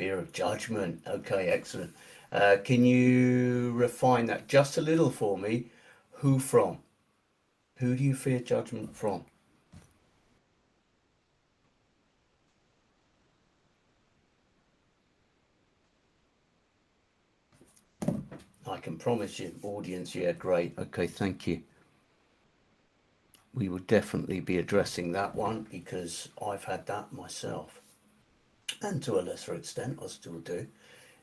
Fear of judgment. Okay, excellent. Can you refine that just a little for me? Who from? Who do you fear judgment from? I can promise you, audience, yeah, great. Okay, thank you. We will definitely be addressing that one because I've had that myself. And to a lesser extent, I still do.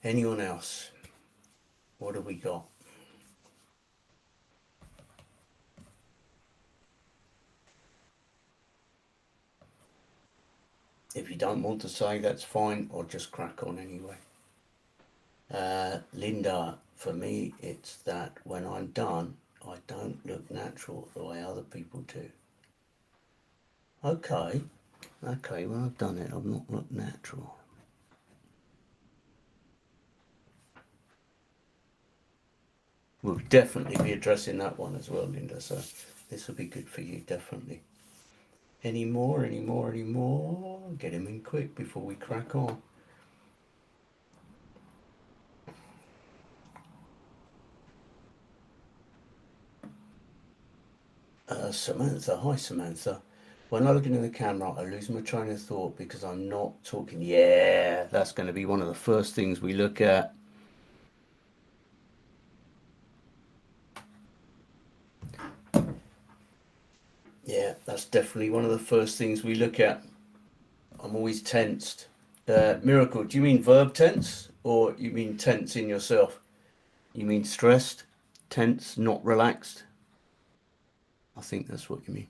Anyone else? What have we got? If you don't want to say, that's fine. I'll just crack on anyway. Linda, for me, it's that when I'm done, I don't look natural the way other people do. Okay, okay, when I've done it, I've not looked natural. We'll definitely be addressing that one as well, Linda, so this will be good for you, definitely. Any more, any more, any more? Get him in quick before we crack on. Samantha, hi Samantha. When I look into the camera, I lose my train of thought because I'm not talking. Yeah, that's going to be one of the first things we look at. Yeah, that's definitely one of the first things we look at. I'm always tensed. Miracle, do you mean verb tense or you mean tense in yourself? You mean stressed, tense, not relaxed? I think that's what you mean.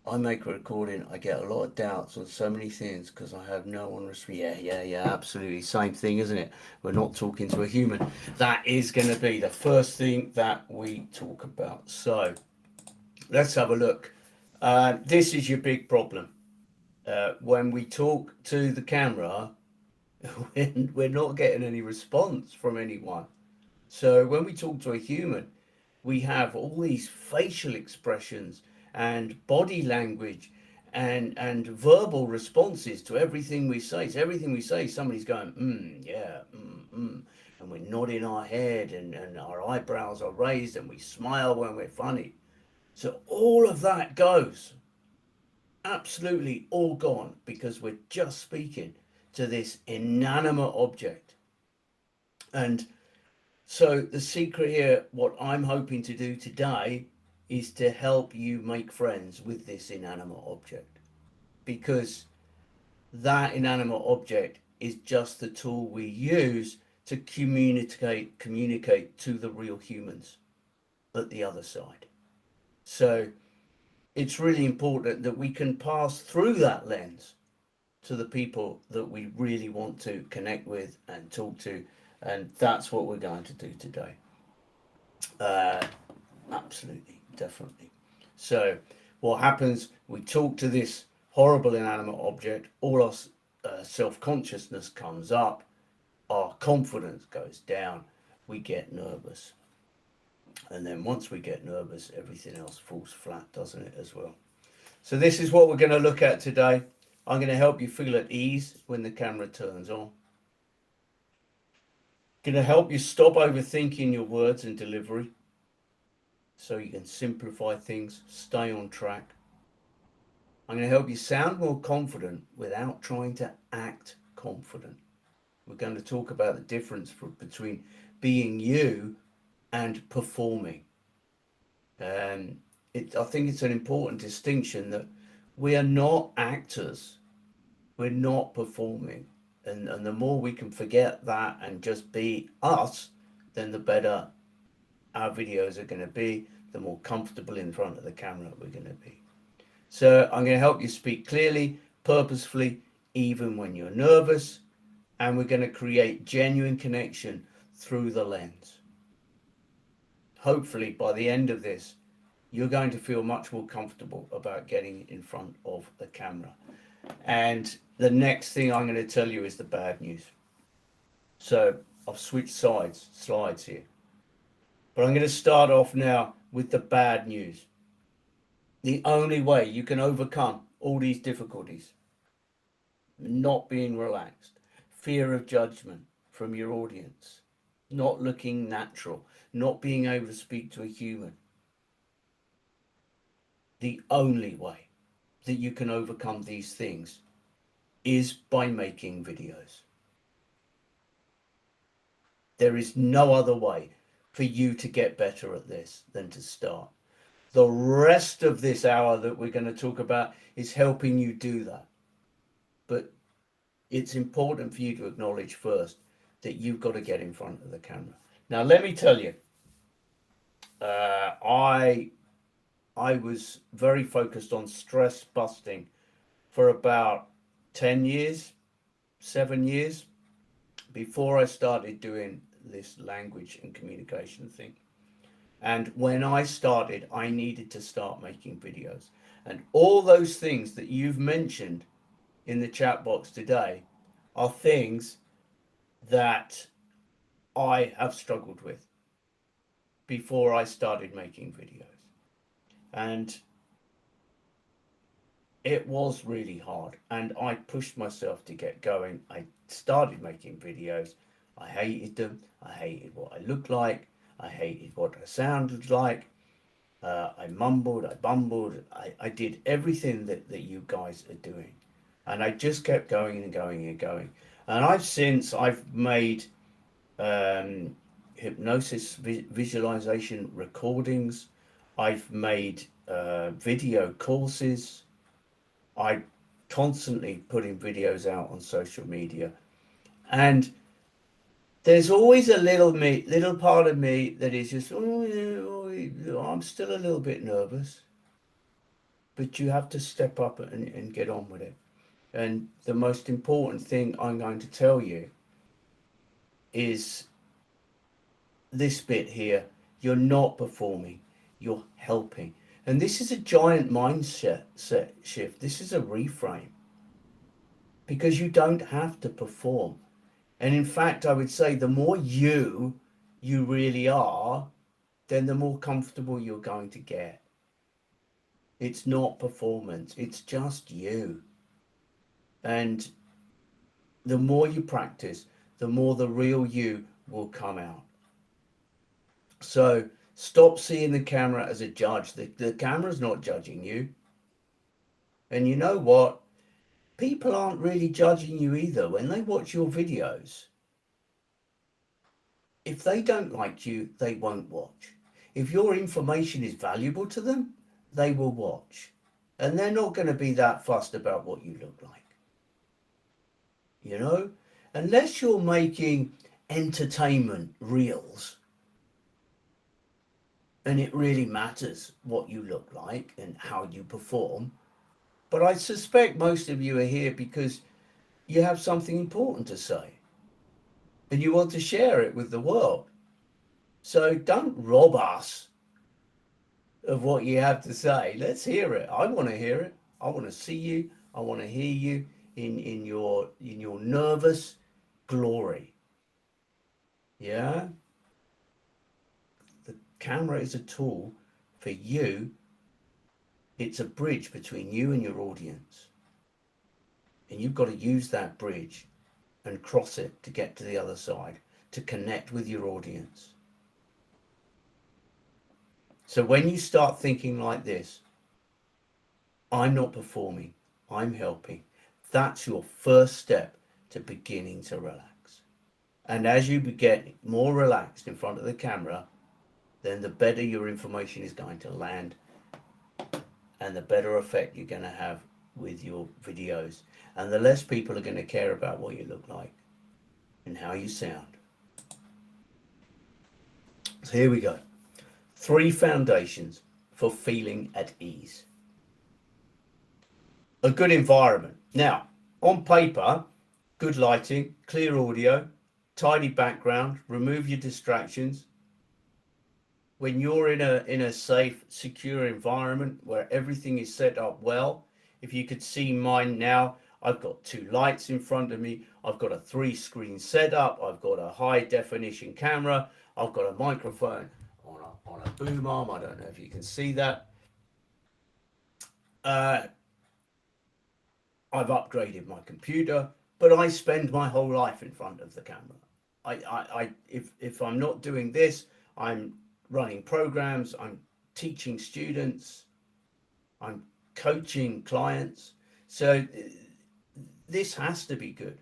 I make a recording, I get a lot of doubts on so many things because I have no one respect. Yeah, absolutely. Same thing, isn't it? We're not talking to a human. That is going to be the first thing that we talk about. So let's have a look. This is your big problem. When we talk to the camera, we're not getting any response from anyone. So when we talk to a human, we have all these facial expressions and body language and verbal responses to everything we say. So everything we say, somebody's going, yeah, and we're nodding our head and our eyebrows are raised and we smile when we're funny. So all of that goes absolutely all gone because we're just speaking to this inanimate object. And so the secret here, what I'm hoping to do today is to help you make friends with this inanimate object because that inanimate object is just the tool we use to communicate to the real humans at the other side. So it's really important that we can pass through that lens to the people that we really want to connect with and talk to, and that's what we're going to do today. uh, Absolutely, definitely. So what happens, we talk to this horrible inanimate object, all our self-consciousness comes up, our confidence goes down, we get nervous, and then once we get nervous, everything else falls flat, doesn't it, as well? So this is what we're going to look at today. I'm going to help you feel at ease when the camera turns on. Going to help you stop overthinking your words and delivery so you can simplify things, stay on track. I'm going to help you sound more confident without trying to act confident. We're going to talk about the difference between being you and performing. Um, I think it's an important distinction that we are not actors, we're not performing. And the more we can forget that and just be us, then the better our videos are going to be, the more comfortable in front of the camera we're going to be. So I'm going to help you speak clearly, purposefully, even when you're nervous, and we're going to create genuine connection through the lens. Hopefully by the end of this, you're going to feel much more comfortable about getting in front of the camera. And the next thing I'm going to tell you is the bad news. So I've switched slides here. But I'm going to start off now with the bad news. The only way you can overcome all these difficulties, not being relaxed, fear of judgment from your audience, not looking natural, not being able to speak to a human. The only way that you can overcome these things is by making videos. There is no other way for you to get better at this than to start. The rest of this hour that we're going to talk about is helping you do that. But it's important for you to acknowledge first that you've got to get in front of the camera. Now, let me tell you, I was very focused on stress busting for about 10 years, 7 years before I started doing this language and communication thing. And when I started, I needed to start making videos. And all those things that you've mentioned in the chat box today are things that I have struggled with before I started making videos. And it was really hard. And I pushed myself to get going. I started making videos. I hated them. I hated what I looked like. I hated what I sounded like. I mumbled, I bumbled, I did everything that you guys are doing. And I just kept going and going and going. And I've made hypnosis visualization recordings. I've made video courses. I constantly putting videos out on social media. And there's always a little part of me that is just, oh, yeah, I'm still a little bit nervous. But you have to step up and get on with it. And the most important thing I'm going to tell you is this bit here. You're not performing, you're helping. And this is a giant mindset shift. This is a reframe because you don't have to perform. And in fact, I would say the more you really are, then the more comfortable you're going to get. It's not performance, it's just you. And the more you practice, the more the real you will come out. So stop seeing the camera as a judge. The camera's not judging you. And you know what? People aren't really judging you either. When they watch your videos, if they don't like you, they won't watch. If your information is valuable to them, they will watch. And they're not going to be that fussed about what you look like. You know? Unless you're making entertainment reels and it really matters what you look like and how you perform. But I suspect most of you are here because you have something important to say and you want to share it with the world. So don't rob us of what you have to say. Let's hear it. I want to hear it. I want to see you. I want to hear you in your nervous glory. Yeah? The camera is a tool for you. It's a bridge between you and your audience. And you've got to use that bridge and cross it to get to the other side, to connect with your audience. So when you start thinking like this, I'm not performing, I'm helping, that's your first step to beginning to relax. And as you get more relaxed in front of the camera, then the better your information is going to land and the better effect you're going to have with your videos. And the less people are going to care about what you look like and how you sound. So here we go. 3 foundations for feeling at ease. A good environment. Now, on paper, good lighting, clear audio, tidy background, remove your distractions. When you're in a safe, secure environment where everything is set up well, if you could see mine now, I've got 2 lights in front of me. I've got a 3-screen setup. I've got a high definition camera. I've got a microphone on a boom arm. I don't know if you can see that. I've upgraded my computer, but I spend my whole life in front of the camera. If I'm not doing this, I'm running programs, I'm teaching students, I'm coaching clients. So this has to be good.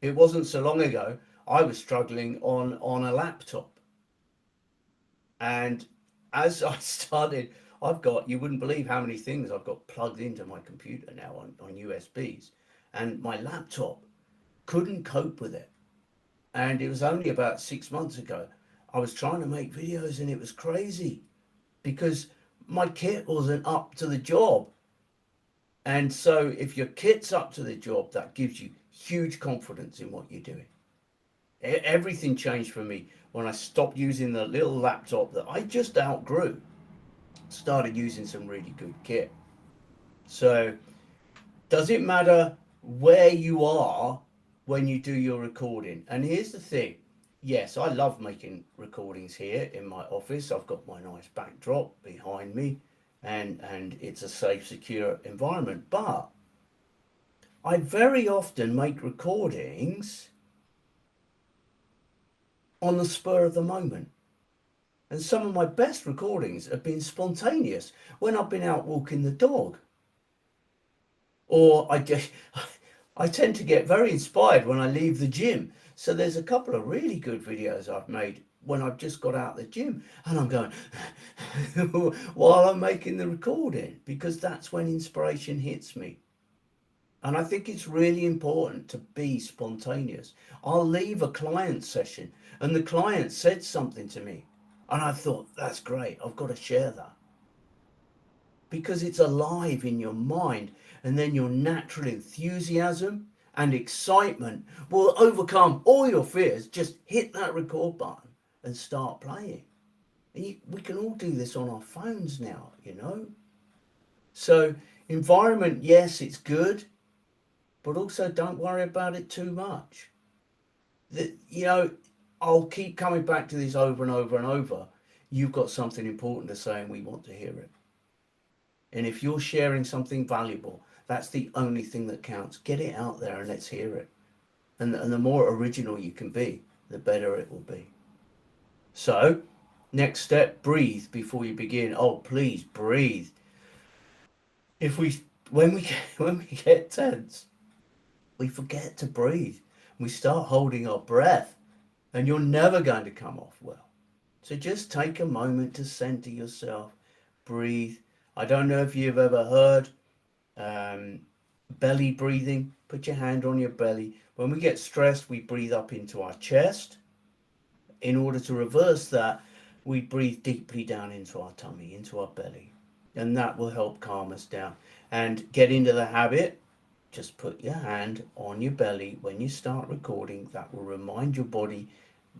It wasn't so long ago I was struggling on a laptop, and as I started, I've got, you wouldn't believe how many things I've got plugged into my computer now on USBs, and my laptop couldn't cope with it. And it was only about 6 months ago I was trying to make videos, and it was crazy because my kit wasn't up to the job. And so if your kit's up to the job, that gives you huge confidence in what you're doing. Everything changed for me when I stopped using the little laptop that I just outgrew, started using some really good kit. So does it matter where you are when you do your recording? And here's the thing. Yes, I love making recordings here in my office. I've got my nice backdrop behind me, and it's a safe, secure environment. But I very often make recordings on the spur of the moment. And some of my best recordings have been spontaneous when I've been out walking the dog. Or I tend to get very inspired when I leave the gym. So there's a couple of really good videos I've made when I've just got out of the gym and I'm going while I'm making the recording, because that's when inspiration hits me. And I think it's really important to be spontaneous. I'll leave a client session and the client said something to me, and I thought, that's great, I've got to share that. Because it's alive in your mind, and then your natural enthusiasm and excitement will overcome all your fears. Just hit that record button and start playing. And we can all do this on our phones now, you know. So environment, yes, it's good, but also don't worry about it too much. You know, I'll keep coming back to this over and over and over. You've got something important to say and we want to hear it. And if you're sharing something valuable, that's the only thing that counts. Get it out there and let's hear it. And the more original you can be, the better it will be. So, next step, breathe before you begin. Oh, please breathe. When we get tense, we forget to breathe. We start holding our breath, and you're never going to come off well. So just take a moment to center yourself, breathe. I don't know if you've ever heard belly breathing. Put your hand on your belly. When we get stressed, we breathe up into our chest. In order to reverse that, we breathe deeply down into our tummy, into our belly. And that will help calm us down. And get into the habit. Just put your hand on your belly when you start recording. That will remind your body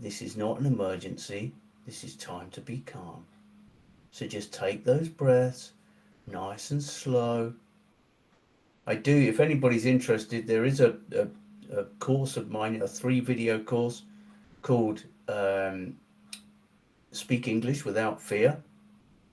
this is not an emergency. This is time to be calm. So just take those breaths, nice and slow. If anybody's interested, there is a course of mine, a 3-video course called Speak English Without Fear.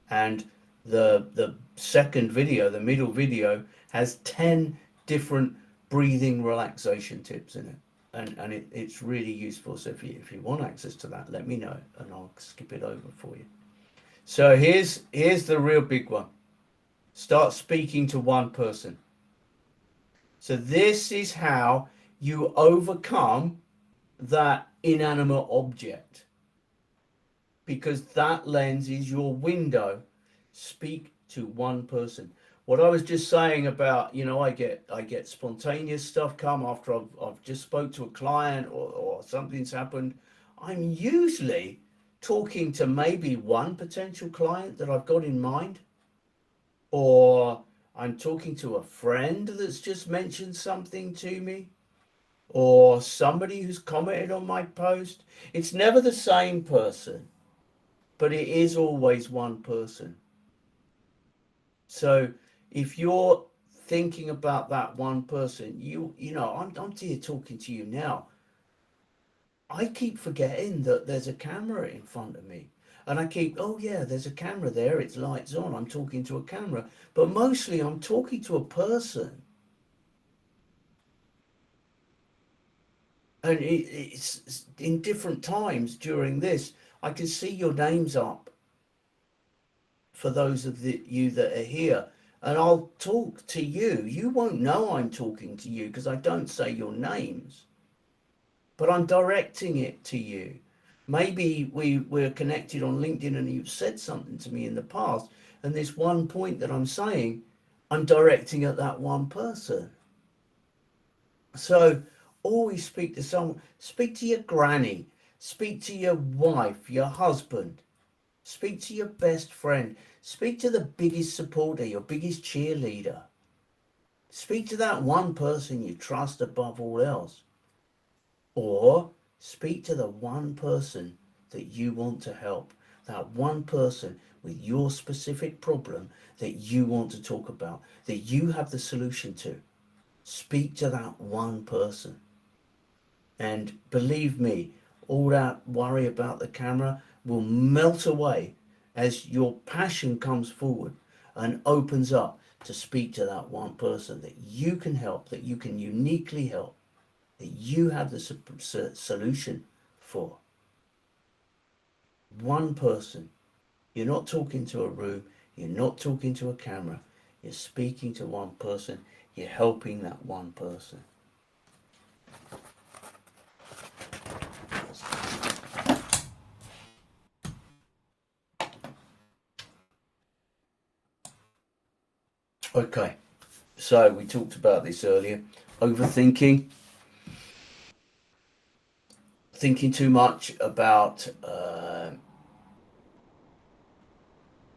And the second video, the middle video, has 10 different breathing relaxation tips in it. And it's really useful. So if you want access to that, let me know and I'll skip it over for you. So here's the real big one. Start speaking to one person. So this is how you overcome that inanimate object, because that lens is your window. Speak to one person. What I was just saying about, I get spontaneous stuff come after I've just spoke to a client or something's happened. I'm usually talking to maybe one potential client that I've got in mind, or I'm talking to a friend that's just mentioned something to me, or somebody who's commented on my post. It's never the same person, but it is always one person. So if you're thinking about that one person, I'm here talking to you now. I keep forgetting that there's a camera in front of me. And I keep, oh yeah, there's a camera there, it's lights on, I'm talking to a camera. But mostly I'm talking to a person. And it's in different times during this, I can see your names up for those of you that are here, and I'll talk to you. You won't know I'm talking to you because I don't say your names, but I'm directing it to you. Maybe we're connected on LinkedIn and you've said something to me in the past, and this one point that I'm saying, I'm directing at that one person. So always speak to someone. Speak to your granny. Speak to your wife, your husband. Speak to your best friend. Speak to the biggest supporter, your biggest cheerleader. Speak to that one person you trust above all else. Or speak to the one person that you want to help. That one person with your specific problem that you want to talk about, that you have the solution to. Speak to that one person. And believe me, all that worry about the camera will melt away as your passion comes forward and opens up to speak to that one person that you can help, that you can uniquely help, that you have the solution for. One person. You're not talking to a room, you're not talking to a camera, you're speaking to one person, you're helping that one person. Okay, so we talked about this earlier. Overthinking, thinking too much about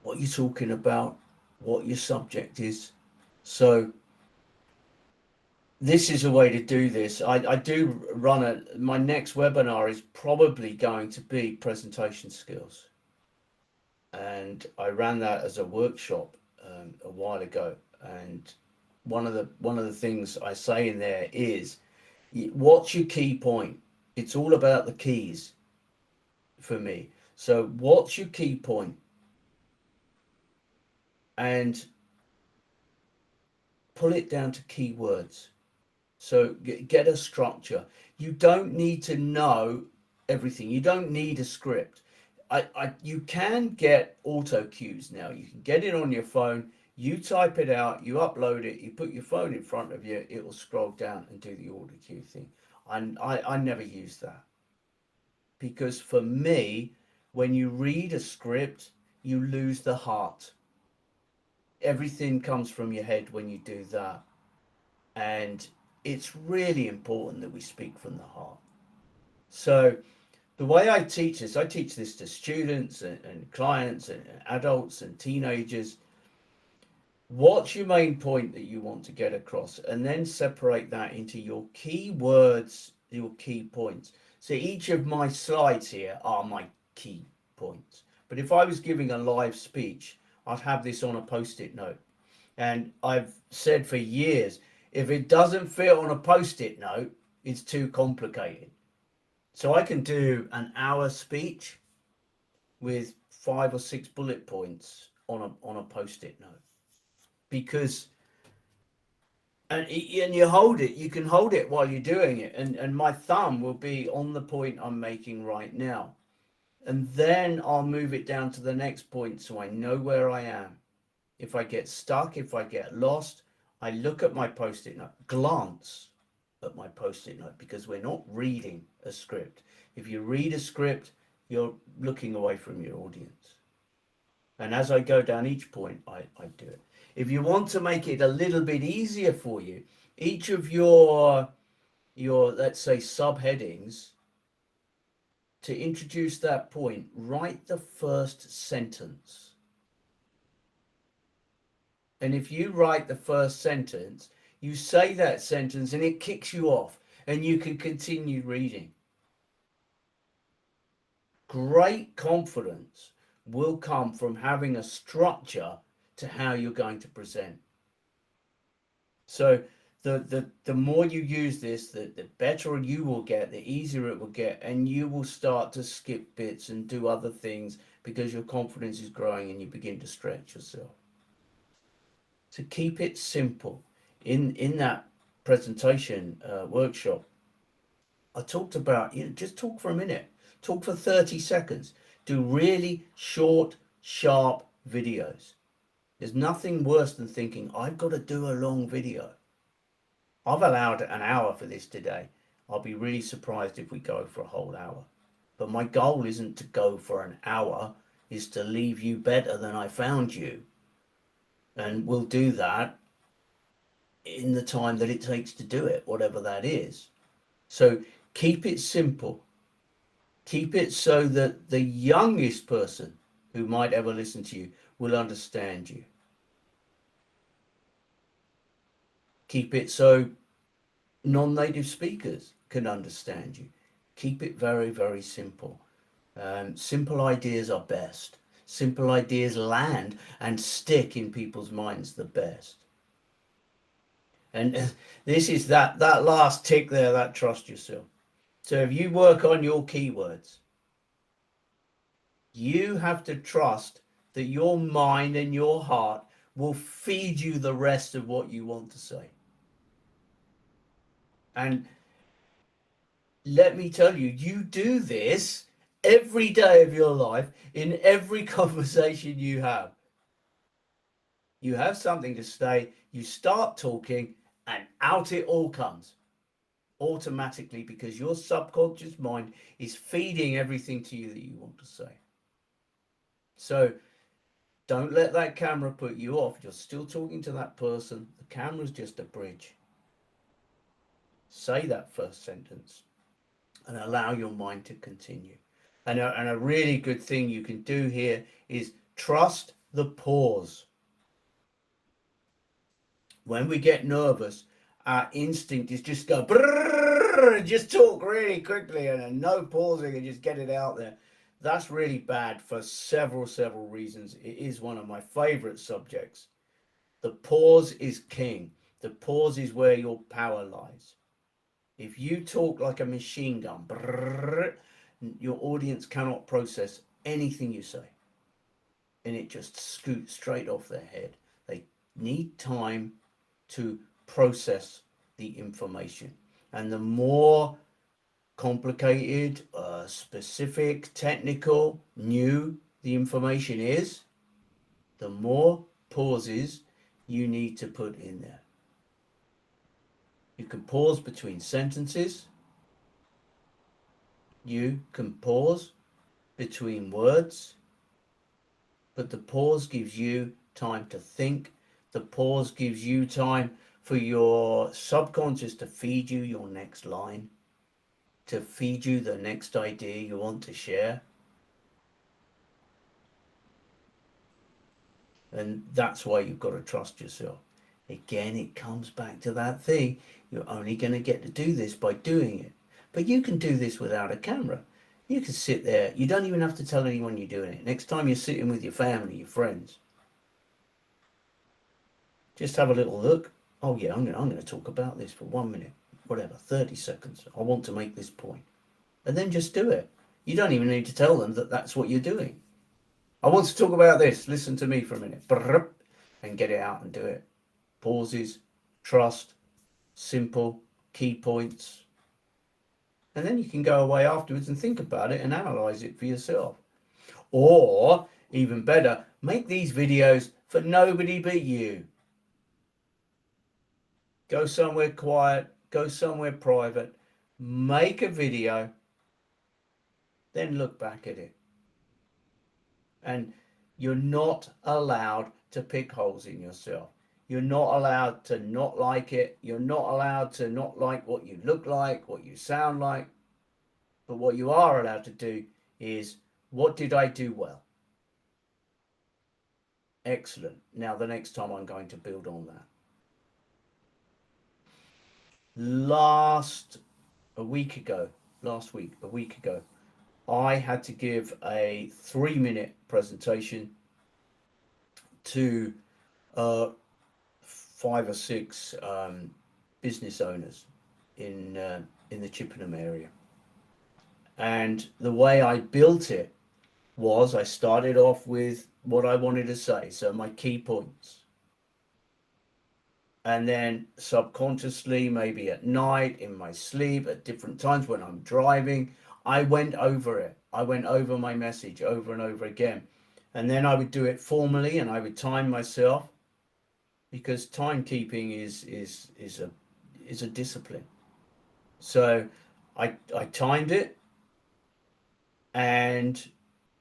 what you're talking about, what your subject is. So this is a way to do this. I do run my next webinar is probably going to be presentation skills. And I ran that as a workshop a while ago. And one of the things I say in there is, what's your key point? It's all about the keys for me. So what's your key point? And pull it down to keywords. So get a structure. You don't need to know everything. You don't need a script. You can get auto cues now. You can get it on your phone. You type it out. You upload it. You put your phone in front of you. It will scroll down and do the auto cue thing. I never use that because for me, when you read a script, you lose the heart. Everything comes from your head when you do that. And it's really important that we speak from the heart. So the way I teach this to students and clients and adults and teenagers. What's your main point that you want to get across? And then separate that into your key words, your key points. So each of my slides here are my key points. But if I was giving a live speech, I'd have this on a post-it note. And I've said for years, if it doesn't fit on a post-it note, it's too complicated. So I can do an hour speech with 5 or 6 bullet points on a post-it note. Because and you hold it, you can hold it while you're doing it, and my thumb will be on the point I'm making right now. And then I'll move it down to the next point so I know where I am. If I get stuck, if I get lost, I look at my post-it note, glance at my post-it note, because we're not reading a script. If you read a script, you're looking away from your audience. And as I go down each point, I do it. If you want to make it a little bit easier for you, each of your let's say subheadings, to introduce that point, write the first sentence. And if you write the first sentence, you say that sentence and it kicks you off and you can continue reading. Great confidence will come from having a structure to how you're going to present. So the more you use this, the better you will get, the easier it will get, and you will start to skip bits and do other things because your confidence is growing and you begin to stretch yourself. So keep it simple. In that presentation workshop, I talked about, just talk for a minute, talk for 30 seconds, do really short, sharp videos. There's nothing worse than thinking, I've got to do a long video. I've allowed an hour for this today. I'll be really surprised if we go for a whole hour. But my goal isn't to go for an hour, is to leave you better than I found you. And we'll do that in the time that it takes to do it, whatever that is. So keep it simple. Keep it so that the youngest person who might ever listen to you will understand you. Keep it so non-native speakers can understand you. Keep it very, very simple. Simple ideas are best. Simple ideas land and stick in people's minds the best. And this is that last tick there, that trust yourself. So if you work on your keywords, you have to trust that your mind and your heart will feed you the rest of what you want to say. And let me tell you, you do this every day of your life in every conversation you have. You have something to say, you start talking, and out it all comes automatically because your subconscious mind is feeding everything to you that you want to say. So don't let that camera put you off. You're still talking to that person. The camera's just a bridge. Say that first sentence and allow your mind to continue. And a really good thing you can do here is trust the pause. When we get nervous, our instinct is just go brrr, just talk really quickly and no pausing and just get it out there. That's really bad for several reasons. It is one of my favorite subjects. The pause is king. The pause is where your power lies. If you talk like a machine gun, brrr, your audience cannot process anything you say. And it just scoots straight off their head. They need time to process the information. And the more complicated, specific, technical, new the information is, the more pauses you need to put in there. You can pause between sentences. You can pause between words. But the pause gives you time to think. The pause gives you time for your subconscious to feed you your next line, to feed you the next idea you want to share. And that's why you've got to trust yourself. Again, it comes back to that thing. You're only going to get to do this by doing it. But you can do this without a camera. You can sit there. You don't even have to tell anyone you're doing it. Next time you're sitting with your family, your friends, just have a little look. Oh yeah, I'm going to talk about this for 1 minute, whatever, 30 seconds. I want to make this point. And then just do it. You don't even need to tell them that that's what you're doing. I want to talk about this. Listen to me for a minute. And get it out and do it. Pauses, trust, simple, key points. And then you can go away afterwards and think about it and analyze it for yourself. Or, even better, make these videos for nobody but you. Go somewhere quiet, go somewhere private, make a video, then look back at it. And you're not allowed to pick holes in yourself. You're not allowed to not like it. You're not allowed to not like what you look like, what you sound like. But what you are allowed to do is, what did I do well? Excellent. Now the next time I'm going to build on that. A week ago, I had to give a 3-minute presentation to 5 or 6 business owners in the Chippenham area. And the way I built it was I started off with what I wanted to say, so my key points. And then subconsciously, maybe at night, in my sleep, at different times when I'm driving, I went over it. I went over my message over and over again. And then I would do it formally and I would time myself, because timekeeping is a discipline. So I timed it, and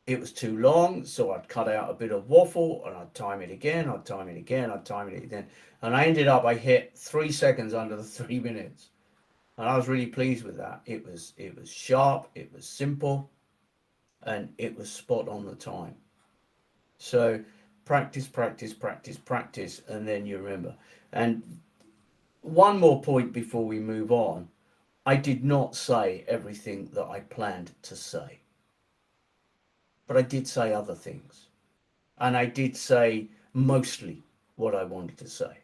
it was too long, so I'd cut out a bit of waffle and I'd time it again, I'd time it again, I'd time it again. And I ended up, I hit 3 seconds under the 3 minutes. And I was really pleased with that. It was sharp, it was simple, and it was spot on the time. So practice, practice, practice, practice, and then you remember. And one more point before we move on. I did not say everything that I planned to say, but I did say other things. And I did say mostly what I wanted to say.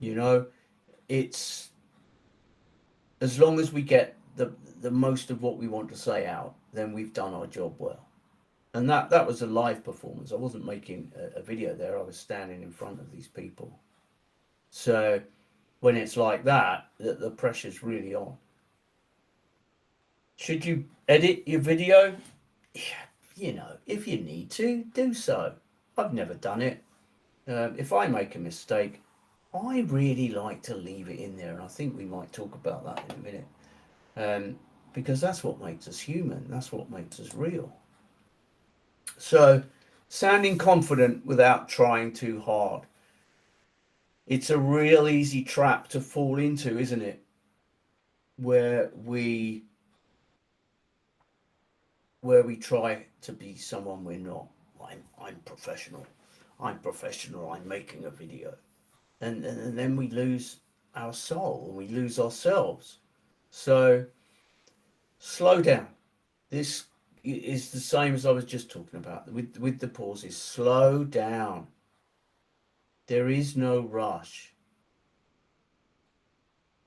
You know, it's as long as we get the most of what we want to say out, then we've done our job well. And that was a live performance. I wasn't making a video there. I was standing in front of these people. So when it's like that, the pressure's really on. Should you edit your video? You know, if you need to, do so. I've never done it. If I make a mistake, I really like to leave it in there, and I think we might talk about that in a minute. Because that's what makes us human. That's what makes us real. So, sounding confident without trying too hard. It's a real easy trap to fall into, isn't it? Where we try to be someone we're not. I'm professional. I'm professional. I'm making a video, and then we lose our soul and we lose ourselves. So slow down. This is the same as I was just talking about with the pauses. Slow down. There is no rush.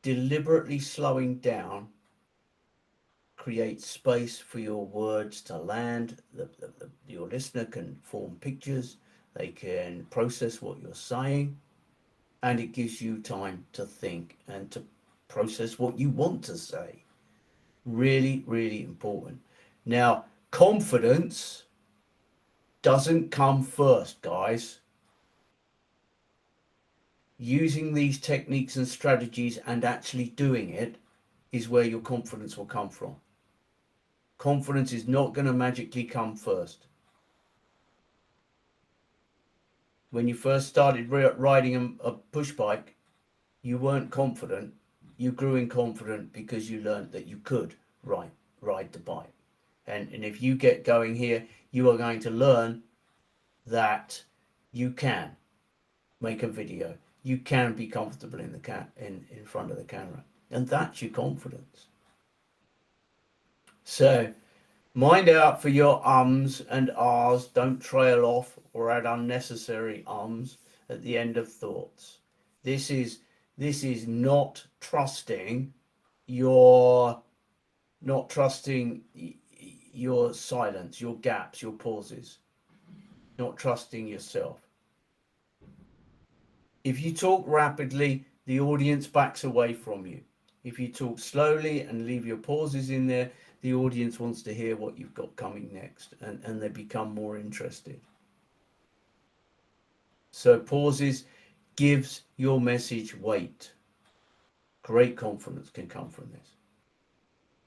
Deliberately slowing down creates space for your words to land. Your listener can form pictures, they can process what you're saying, and it gives you time to think and to process what you want to say. Really, really important. Now, confidence doesn't come first, guys. Using these techniques and strategies and actually doing it is where your confidence will come from. Confidence is not going to magically come first. When you first started riding a push bike, you weren't confident. You grew in confident because you learned that you could ride the bike. And if you get going here, you are going to learn that you can make a video. You can be comfortable in front of the camera. And that's your confidence. So mind out for your ums and ahs. Don't trail off or add unnecessary ums at the end of thoughts. This is not trusting your your silence, your gaps, your pauses. Not trusting yourself. If you talk rapidly, the audience backs away from you. If you talk slowly and leave your pauses in there, the audience wants to hear what you've got coming next, and they become more interested. So pauses gives your message weight. Great confidence can come from this.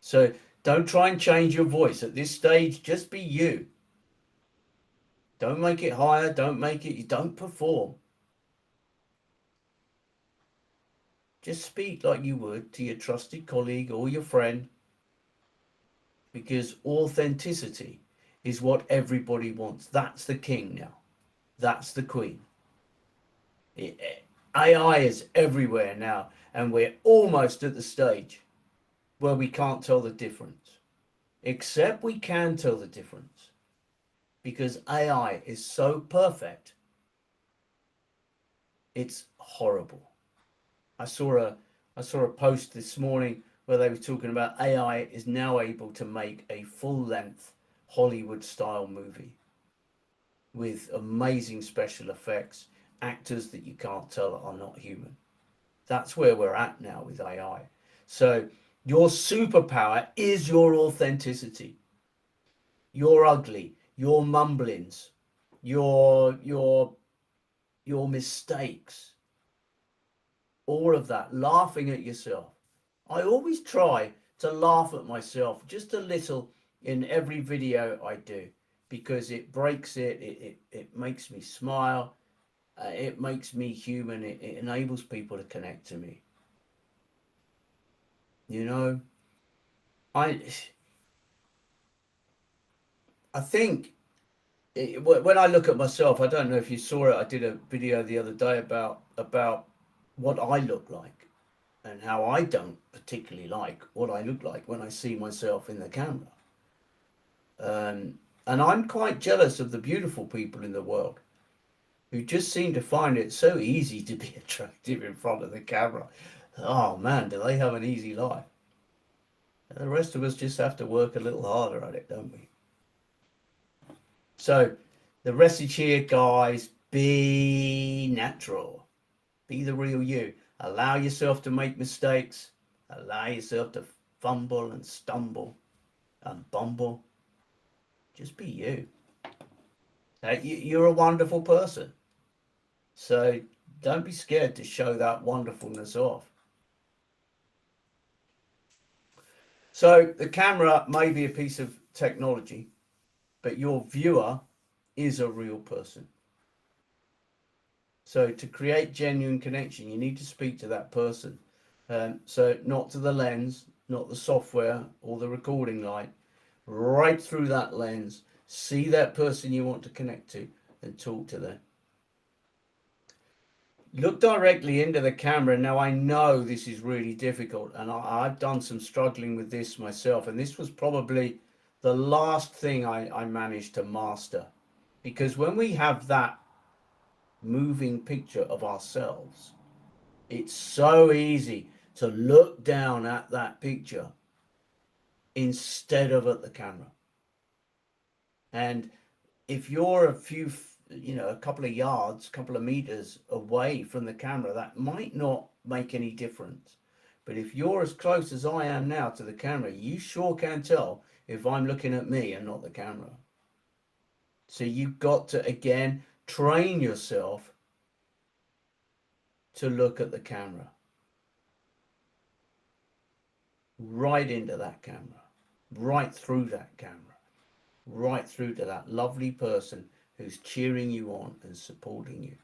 So don't try and change your voice at this stage. Just be you. Don't make it higher. Don't perform. Just speak like you would to your trusted colleague or your friend, because authenticity is what everybody wants. That's the king now. That's the queen. AI is everywhere now, and we're almost at the stage where we can't tell the difference. Except we can tell the difference, because AI is so perfect. It's horrible. I saw a post this morning where they were talking about AI is now able to make a full-length Hollywood-style movie with amazing special effects actors that you can't tell are not human. That's where we're at now with AI. So your superpower is your authenticity, your ugly, your mumblings, your mistakes, all of that, laughing at yourself. I always try to laugh at myself just a little in every video I do because it breaks it makes me smile, it makes me human, it enables people to connect to me. You know, I I think when I look at myself, I don't know if you saw it. I did a video the other day about what I look like and how I don't particularly like what I look like when I see myself in the camera. And I'm quite jealous of the beautiful people in the world who just seem to find it so easy to be attractive in front of the camera. Oh man, do they have an easy life? And the rest of us just have to work a little harder at it, don't we? So the message here, guys, be natural. Be the real you. Allow yourself to make mistakes. Allow yourself to fumble and stumble and bumble. Just be you. You're a wonderful person. So don't be scared to show that wonderfulness off. So the camera may be a piece of technology, but your viewer is a real person. So to create genuine connection, you need to speak to that person. So not to the lens, not the software or the recording light, right through that lens, see that person you want to connect to and talk to them. Look directly into the camera. Now I know this is really difficult and I've done some struggling with this myself, and this was probably the last thing I managed to master, because when we have that moving picture of ourselves, it's so easy to look down at that picture instead of at the camera. And if you're a couple of yards, couple of meters away from the camera, that might not make any difference. But if you're as close as I am now to the camera, you sure can tell if I'm looking at me and not the camera. So you've got to, again, train yourself to look at the camera, right into that camera, right through that camera, right through to that lovely person who's cheering you on and supporting you.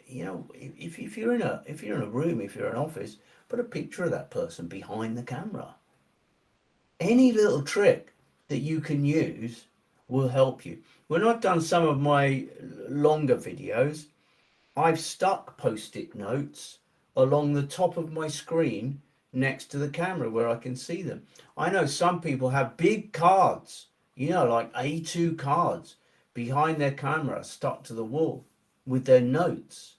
You know, if you're in a room, if you're in an office, put a picture of that person behind the camera. Any little trick that you can use will help you. When I've done some of my longer videos, I've stuck post-it notes along the top of my screen next to the camera where I can see them. I know some people have big cards, like A2 cards behind their camera stuck to the wall with their notes.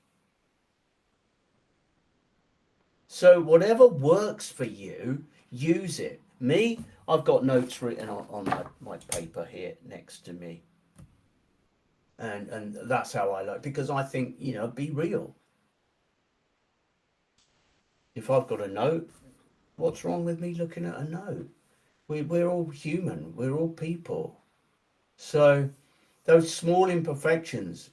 So whatever works for you, use it. Me, I've got notes written on my paper here next to me. And that's how I like, because I think, be real. If I've got a note, what's wrong with me looking at a note? We're all human. We're all people. So those small imperfections,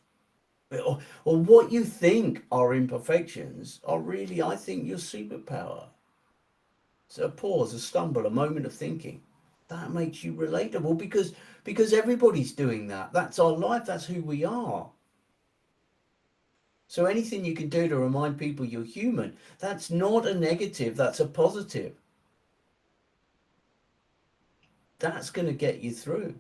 or what you think are imperfections, are really, I think, your superpower. So a pause, a stumble, a moment of thinking. That makes you relatable because everybody's doing that. That's our life. That's who we are. So anything you can do to remind people you're human, that's not a negative, that's a positive. That's going to get you through.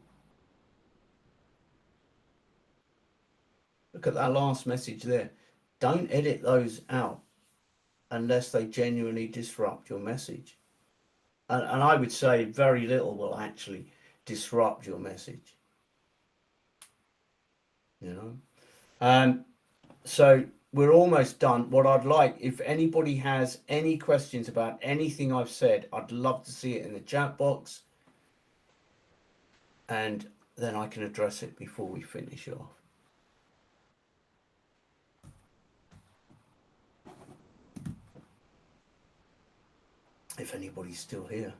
Look at that last message there. Don't edit those out unless they genuinely disrupt your message. And I would say very little will actually disrupt your message. So we're almost done. What I'd like, if anybody has any questions about anything I've said, I'd love to see it in the chat box, and then I can address it before we finish off. if anybody's still here.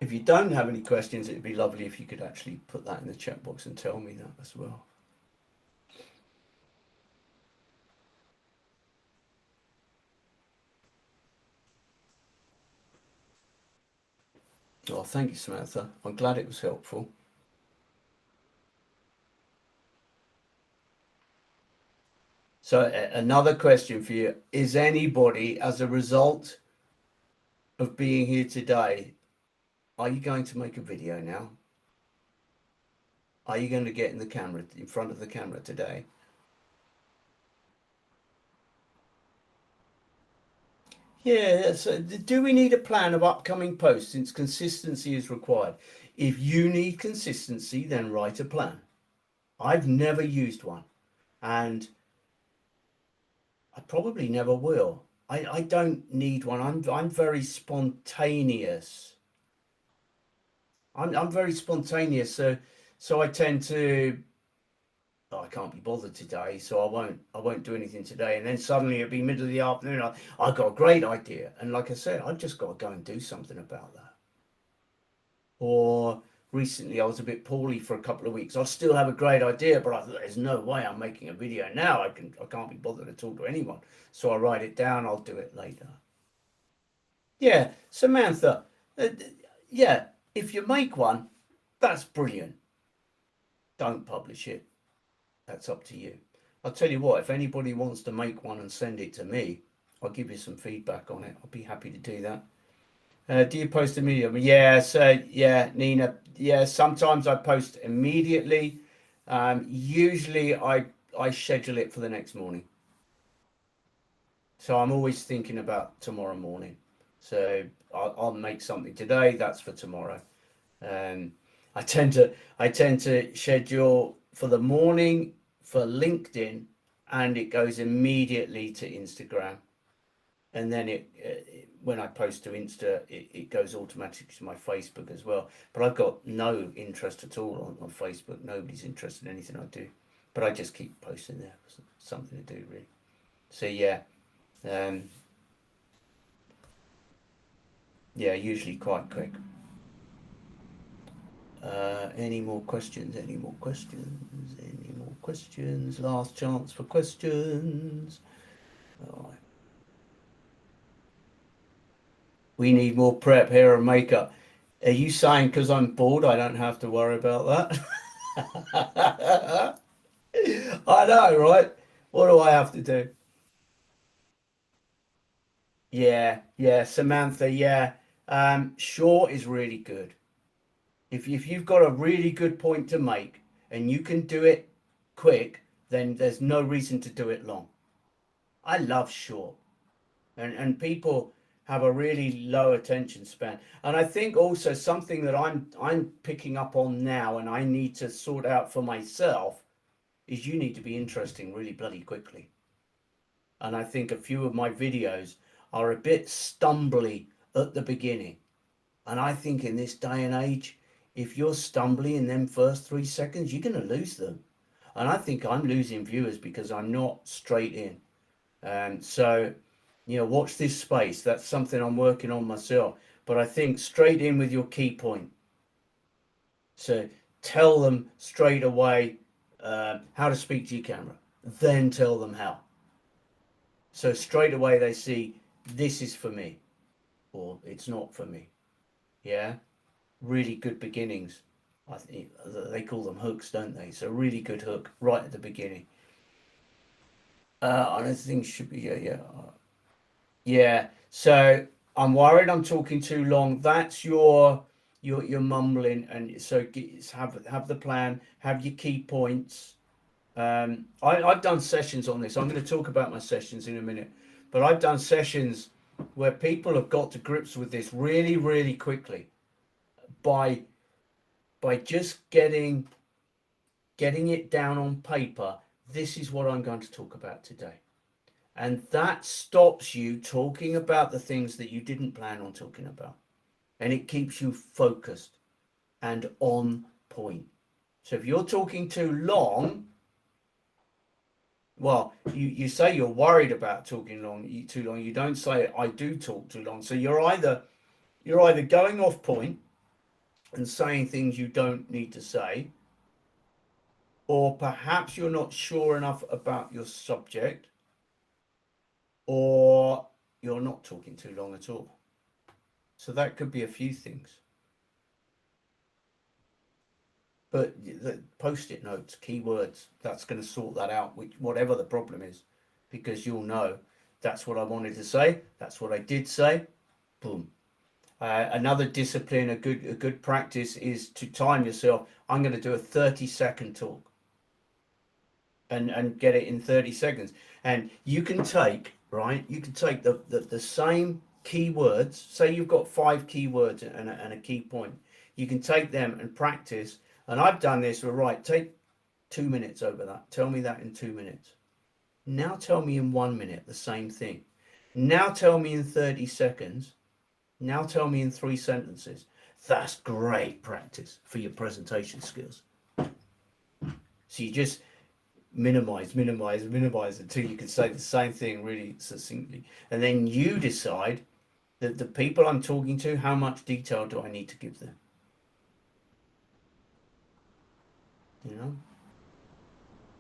If you don't have any questions, it'd be lovely if you could actually put that in the chat box and tell me that as well. Oh, thank you, Samantha. I'm glad it was helpful. So another question for you. Is anybody, as a result of being here today, are you going to make a video now? Are you going to get in the camera, in front of the camera today? Yeah, so do we need a plan of upcoming posts since consistency is required? If you need consistency, then write a plan. I've never used one, and I probably never will. I don't need one. I'm very spontaneous. I'm very spontaneous, so I tend to, oh, I can't be bothered today, so I won't do anything today. And then suddenly it'll be middle of the afternoon. I got a great idea, and like I said, I've just got to go and do something about that. Or recently I was a bit poorly for a couple of weeks. I still have a great idea, but I thought there's no way I'm making a video now. I can't be bothered to talk to anyone. So I write it down. I'll do it later. Yeah, Samantha. Yeah, if you make one, that's brilliant. Don't publish it. That's up to you. I'll tell you what, if anybody wants to make one and send it to me, I'll give you some feedback on it. I'll be happy to do that. Do you post immediately? Yeah, so yeah, Nina. Yeah, sometimes I post immediately. Usually I schedule it for the next morning. So I'm always thinking about tomorrow morning. So I'll make something today. That's for tomorrow. Um, I tend to schedule for the morning for LinkedIn, and it goes immediately to Instagram, and then when I post to Insta, it goes automatically to my Facebook as well. But I've got no interest at all on Facebook. Nobody's interested in anything I do, but I just keep posting there. Something to do really. So yeah, um, yeah, usually quite quick. Any more questions? Any more questions? Any more questions? Last chance for questions. Oh, we need more prep, hair and makeup. Are you saying because I'm bored I don't have to worry about that? I know, right? What do I have to do? Yeah, yeah, Samantha, yeah. Short is really good. If you've got a really good point to make and you can do it quick, then there's no reason to do it long. I love short. And people have a really low attention span. And I think also something that I'm picking up on now and I need to sort out for myself is you need to be interesting really bloody quickly. And I think a few of my videos are a bit stumbly at the beginning. And I think in this day and age, if you're stumbly in them first 3 seconds, you're going to lose them. And I think I'm losing viewers because I'm not straight in. So, watch this space. That's something I'm working on myself. But I think straight in with your key point. So tell them straight away how to speak to your camera. Then tell them how. So straight away they see this is for me or it's not for me. Yeah, really good beginnings. I think they call them hooks, don't they? So really good hook right at the beginning. I don't think should be yeah. So I'm worried I'm talking too long. That's your mumbling, and so have the plan, have your key points. I've done sessions on this. I'm going to talk about my sessions in a minute, but I've done sessions where people have got to grips with this really, really quickly by just getting it down on paper. This is what I'm going to talk about today. And that stops you talking about the things that you didn't plan on talking about. And it keeps you focused and on point. So if you're talking too long, well, you say you're worried about talking too long. You don't say I do talk too long. So you're either going off point and saying things you don't need to say, or perhaps you're not sure enough about your subject, or you're not talking too long at all. So that could be a few things. But the post-it notes, keywords, that's going to sort that out, whatever the problem is, because you'll know that's what I wanted to say, that's what I did say, boom. Another discipline, a good practice is to time yourself. I'm going to do a 30-second talk and get it in 30 seconds. And you can take, right, you can take the same keywords, say you've got 5 keywords and a key point. You can take them and practice. And I've done this, right, take 2 minutes over that. Tell me that in 2 minutes. Now tell me in 1 minute the same thing. Now tell me in 30 seconds. Now tell me in 3 sentences. That's great practice for your presentation skills. So you just minimize until you can say the same thing really succinctly. And then you decide that the people I'm talking to, how much detail do I need to give them? You know?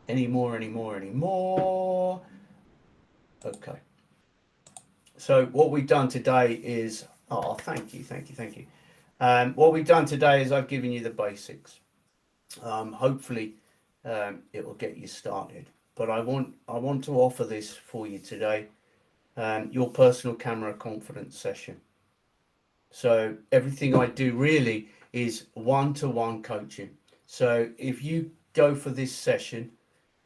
Any more? Okay. So what we've done today is, thank you. What we've done today is I've given you the basics. Hopefully it will get you started. But I want to offer this for you today, your personal camera confidence session. So everything I do really is one-to-one coaching. So if you go for this session,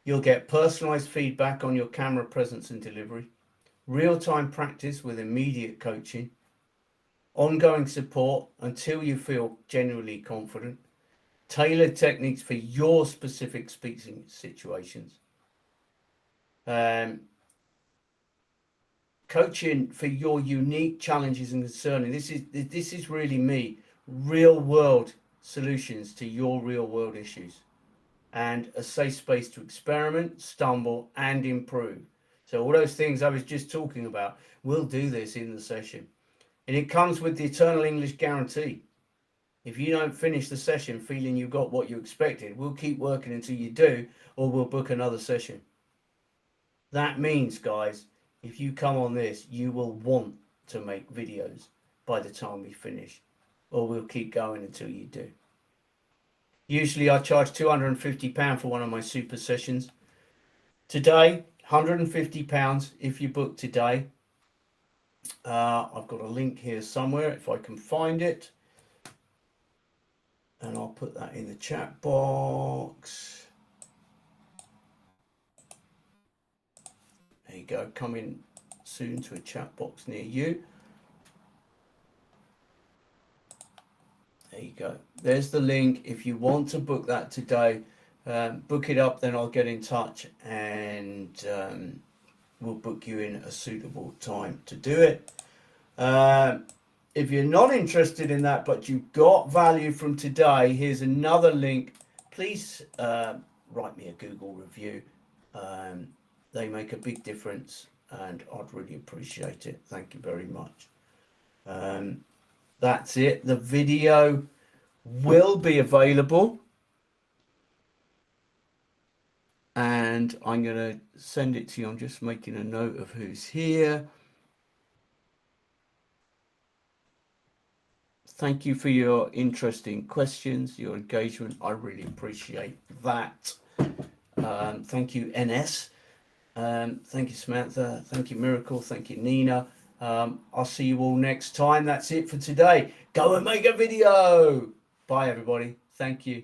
you'll get personalized feedback on your camera presence and delivery, real-time practice with immediate coaching, ongoing support until you feel genuinely confident, tailored techniques for your specific speaking situations, coaching for your unique challenges and concerns. This is really me, real world solutions to your real world issues, and a safe space to experiment, stumble, and improve. So all those things I was just talking about, we'll do this in the session. And it comes with the eternal English guarantee. If you don't finish the session feeling you got what you expected, we'll keep working until you do, or we'll book another session. That means, guys, if you come on this, you will want to make videos by the time we finish, or we'll keep going until you do. Usually I charge £250 for one of my super sessions. Today, £150 if you book today. I've got a link here somewhere if I can find it. And I'll put that in the chat box. There you go, coming soon to a chat box near you. There you go. There's the link. If you want to book that today, book it up, then I'll get in touch and we'll book you in a suitable time to do it. If you're not interested in that, but you got value from today, here's another link. Please write me a Google review. They make a big difference and I'd really appreciate it. Thank you very much. That's it. The video will be available. And I'm going to send it to you. I'm just making a note of who's here. Thank you for your interesting questions, your engagement. I really appreciate that. Thank you, NS. Thank you, Samantha. Thank you, Miracle. Thank you, Nina. I'll see you all next time. That's it for today. Go and make a video. Bye, everybody. Thank you.